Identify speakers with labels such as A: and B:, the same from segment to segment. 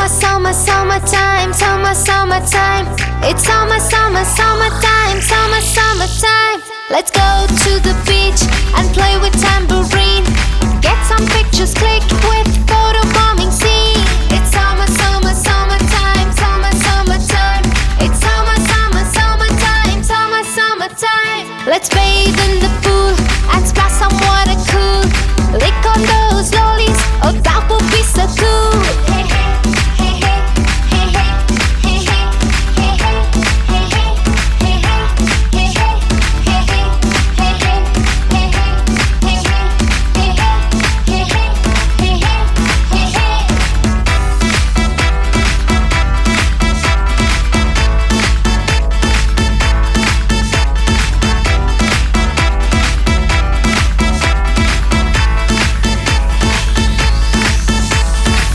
A: summertime, summertime. It's summertime. Let's go to the beach and play with tambourine. Get some pictures clicked with photo bombing scene. It's summertime, summertime. It's summertime. Let's bathe in the pool and splash some water cool. Lick on those lollies, oh that would be so cool. Hey hey, hey hey, hey hey, hey hey, hey hey, hey hey, hey hey, hey hey, hey hey, hey hey, hey hey, hey hey, hey hey, hey hey, hey hey.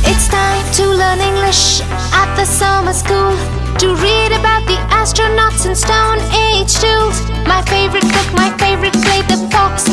A: It's time to learn English at the summer school, to read about the astronauts and Stone Age tools. My favorite book, my favorite play, the fox